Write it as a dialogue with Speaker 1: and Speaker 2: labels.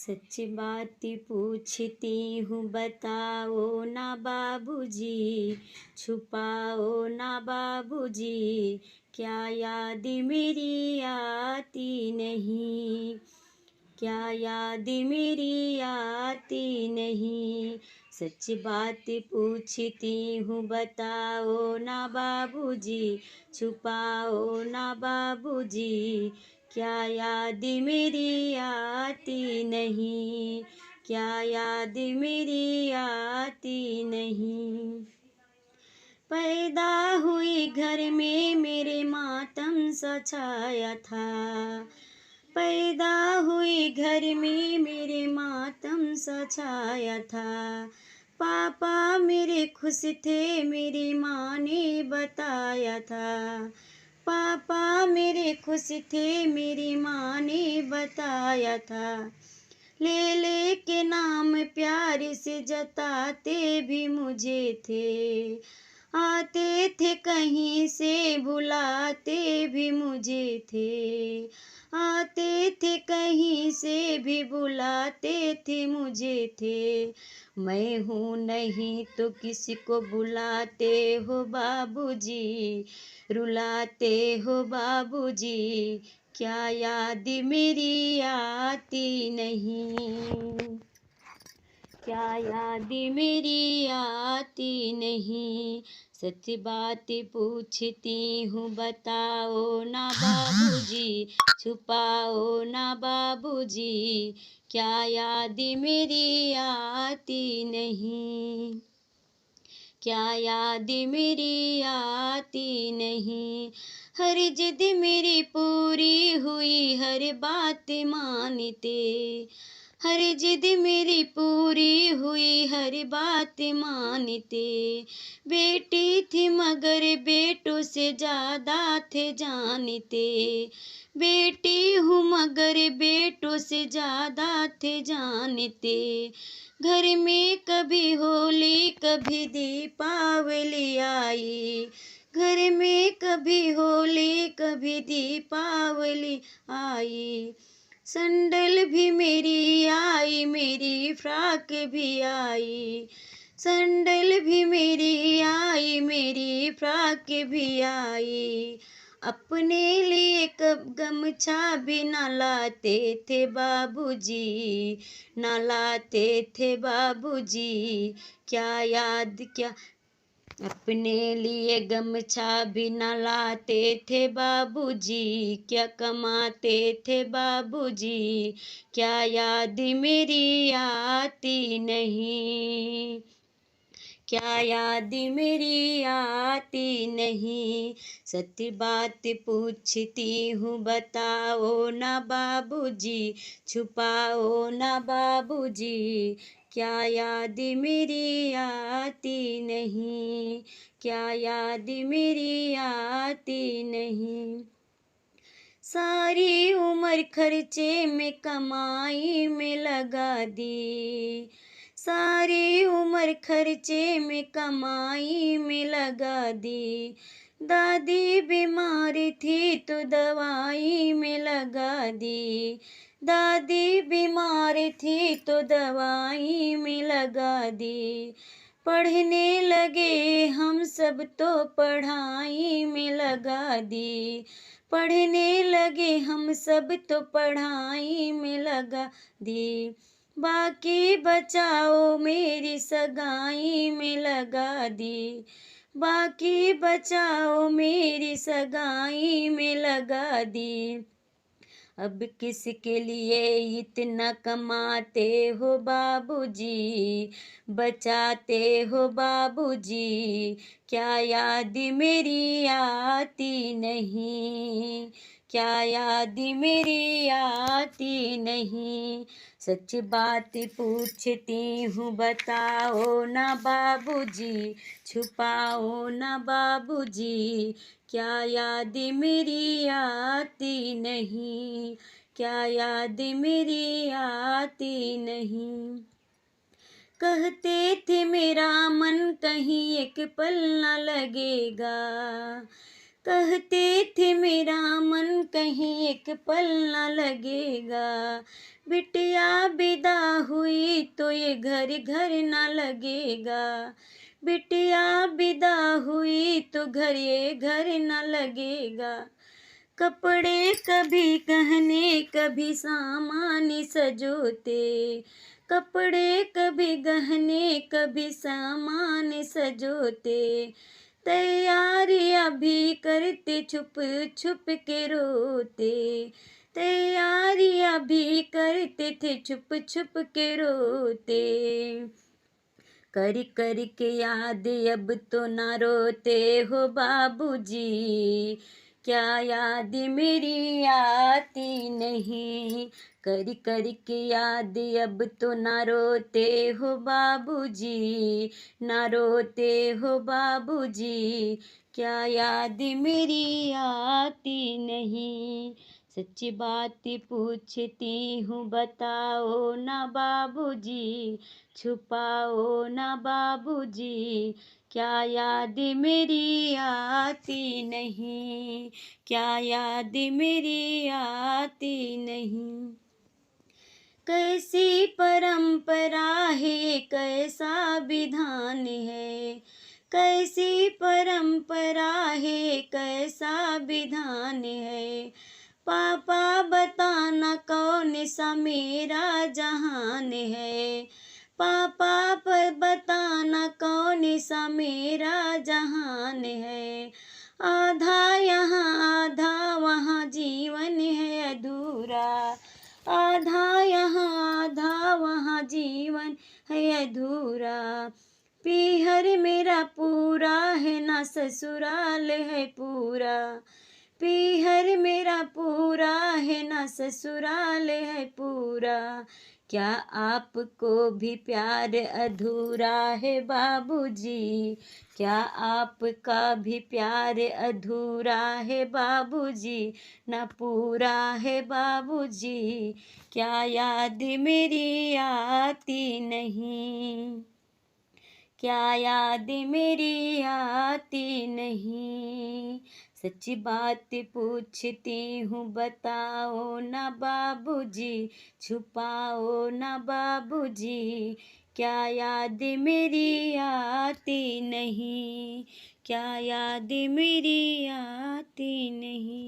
Speaker 1: सच बात पूछती हूँ बताओ ना बाबूजी, छुपाओ ना बाबूजी, क्या याद मेरी आती नहीं, क्या याद मेरी आती नहीं। सच बात पूछती हूँ बताओ ना बाबूजी, छुपाओ ना बाबूजी, क्या याद मेरी आती नहीं, क्या याद मेरी आती नहीं। पैदा हुई घर में मेरे मातम सा छाया था, पैदा हुई घर में मेरे मातम सा छाया था। पापा मेरे खुश थे मेरी माँ ने बताया था, पापा मेरे खुश थे मेरी माँ ने बताया था। ले के नाम प्यार से जताते भी मुझे थे, आते थे कहीं से बुलाते भी मुझे थे, आते थे कहीं से भी बुलाते थे मुझे थे। मैं हूँ नहीं तो किसी को बुलाते हो बाबूजी, रुलाते हो बाबूजी, क्या याद मेरी आती नहीं, क्या याद मेरी आती नहीं। सच बात पूछती हूँ बताओ ना बाबूजी, छुपाओ ना बाबूजी, क्या याद मेरी आती नहीं, क्या याद मेरी आती नहीं। हर जिद मेरी पूरी हुई हर बात मानते, हर जिद मेरी पूरी हुई हर बात मानते। बेटी थी मगर बेटों से ज़्यादा थे जानते, बेटी हूँ मगर बेटों से ज़्यादा थे जानते। घर में कभी होली कभी दीपावली आई, घर में कभी होली कभी दीपावली आई। संडल भी मेरी आई मेरी फ्रॉक भी आई, संडल भी मेरी आई मेरी फ्रॉक भी आई। अपने लिए कब गमछा भी न लाते थे बाबूजी, न लाते थे बाबूजी, क्या याद क्या अपने लिए गमछा भी न लाते थे बाबूजी, क्या कमाते थे बाबूजी, क्या याद मेरी आती नहीं, क्या याद मेरी आती नहीं। सत्य बात पूछती हूँ बताओ ना बाबूजी, छुपाओ ना बाबूजी, क्या याद मेरी आती नहीं, क्या याद मेरी आती नहीं। सारी उम्र खर्चे में कमाई में लगा दी, सारी उम्र खर्चे में कमाई में लगा दी। दादी बीमार थी तो दवाई में लगा दी, दादी बीमार थी तो दवाई में लगा दी। पढ़ने लगे हम सब तो पढ़ाई में लगा दी, पढ़ने लगे हम सब तो पढ़ाई में लगा दी। बाकी बचाओ मेरी सगाई में लगा दी, बाकी बचाओ मेरी सगाई में लगा दी। अब किसके लिए इतना कमाते हो बाबूजी, बचाते हो बाबूजी, क्या याद मेरी आती नहीं, क्या याद मेरी आती नहीं। सच बात पूछती हूँ बताओ ना बाबूजी, छुपाओ ना बाबूजी, क्या याद मेरी आती नहीं, क्या याद मेरी आती नहीं। कहते थे मेरा मन कहीं एक पल न लगेगा, कहते थे मेरा मन कहीं एक पल न लगेगा, बिटिया विदा हुई तो ये घर घर न लगेगा, बिटिया विदा हुई तो घर ये घर न लगेगा। कपड़े कभी गहने कभी सामान सजोते, कपड़े कभी गहने कभी सामान सजोते, तैयारियां भी करते छुप छुप के रोते, तैयारियां भी करते थे छुप छुप के रोते। कर के याद अब तो ना रोते हो बाबूजी, क्या याद मेरी आती नहीं। कर के याद अब तो ना रोते हो बाबूजी, ना रोते हो बाबूजी, क्या याद मेरी आती नहीं। सच्ची बात पूछती हूँ बताओ ना बाबूजी, छुपाओ ना बाबूजी, क्या याद मेरी आती नहीं, क्या याद मेरी आती नहीं। कैसी परंपरा है कैसा विधान है, कैसी परंपरा है कैसा विधान है, पापा बताना कौन सा मेरा जहान है, पापा पर बताना कौन सा मेरा जहान है। आधा यहाँ आधा वहाँ जीवन है अधूरा, आधा यहाँ आधा वहाँ जीवन है अधूरा। पीहर मेरा पूरा है ना ससुराल है पूरा, पीहर मेरा पूरा है ना ससुराल है पूरा। क्या आपको भी प्यार अधूरा है बाबूजी, क्या आपका भी प्यार अधूरा है बाबूजी, ना पूरा है बाबूजी, क्या याद मेरी आती नहीं, क्या याद मेरी आती नहीं। सच्ची बात पूछती हूँ बताओ ना बाबूजी, छुपाओ ना बाबूजी, क्या याद मेरी आती नहीं, क्या याद मेरी आती नहीं।